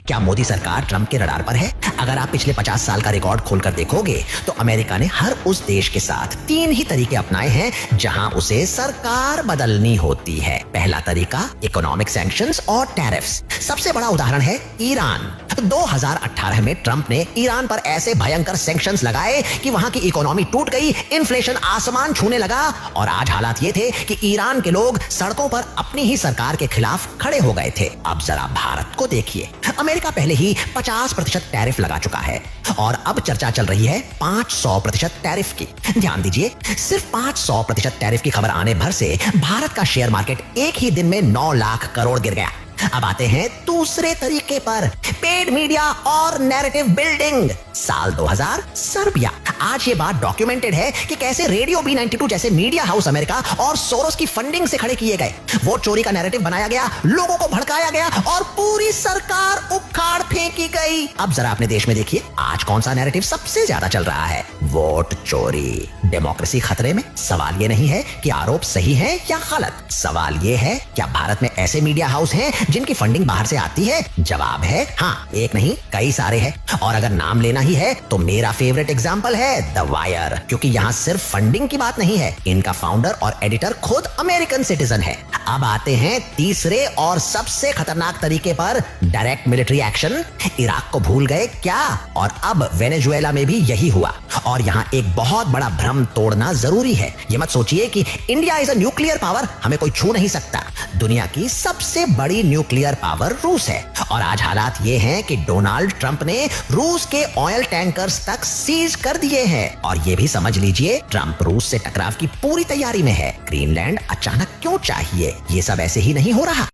क्या मोदी सरकार ट्रंप के रडार पर है? अगर आप पिछले 50 साल का रिकॉर्ड खोलकर देखोगे तो अमेरिका ने हर उस देश के साथ 3 ही तरीके अपनाए हैं जहां उसे सरकार बदलनी होती है। पहला तरीका इकोनॉमिक सैंक्शंस और टैरिफ्स। सबसे बड़ा उदाहरण है ईरान। 2018 में ट्रंप ने ईरान पर ऐसे भयंकर सैंक्शंस लगाए कि वहां की इकोनॉमी टूट गई, इन्फ्लेशन आसमान छूने लगा और आज हालात ये थे कि ईरान के लोग सड़कों पर अपनी ही सरकार के खिलाफ खड़े हो गए थे। अब जरा भारत को देखिए। अमेरिका पहले ही 50% टैरिफ लगा चुका है और अब चर्चा चल रही है 500% टैरिफ की। ध्यान दीजिए, सिर्फ 500% टैरिफ की खबर आने भर से भारत का शेयर मार्केट एक ही दिन में 9 लाख करोड़ गिर गया। अब आते हैं दूसरे तरीके पर, पेड मीडिया और नैरेटिव बिल्डिंग। साल 2000 सर्बिया। आज ये बात डॉक्यूमेंटेड है कि कैसे रेडियो B92 जैसे मीडिया हाउस अमेरिका और सोरोस की फंडिंग से खड़े किए गए। वोट चोरी का नैरेटिव बनाया गया, लोगों को भड़काया गया और पूरी सरकार उखाड़ फेंकी गई। अब जरा अपने देश में देखिए, आज कौन सा नैरेटिव सबसे ज्यादा चल रहा है? वोट चोरी। डेमोक्रेसी खतरे में? सवाल ये नहीं है कि आरोप सही है या गलत, सवाल ये है क्या भारत में ऐसे मीडिया हाउस हैं जिनकी फंडिंग बाहर से आती है? जवाब है हाँ, एक नहीं कई सारे हैं। और अगर नाम लेना ही है तो मेरा फेवरेट एग्जांपल है द वायर, क्योंकि यहाँ सिर्फ फंडिंग की बात नहीं है, इनका फाउंडर और एडिटर खुद अमेरिकन सिटीजन है। अब आते हैं तीसरे और सबसे खतरनाक तरीके पर, डायरेक्ट मिलिट्री एक्शन। इराक को भूल गए क्या? और अब वेनेजुएला में भी यही हुआ। और यहाँ एक बहुत बड़ा भ्रम तोड़ना जरूरी है। ये मत सोचिए कि India is a nuclear power, हमें कोई छू नहीं सकता। दुनिया की सबसे बड़ी न्यूक्लियर पावर रूस है और आज हालात ये हैं कि डोनाल्ड ट्रंप ने रूस के ऑयल टैंकर्स तक सीज कर दिए हैं। और ये भी समझ लीजिए, ट्रंप रूस से टकराव की पूरी तैयारी में है। ग्रीनलैंड अचानक क्यों चाहिए? ये सब ऐसे ही नहीं हो रहा।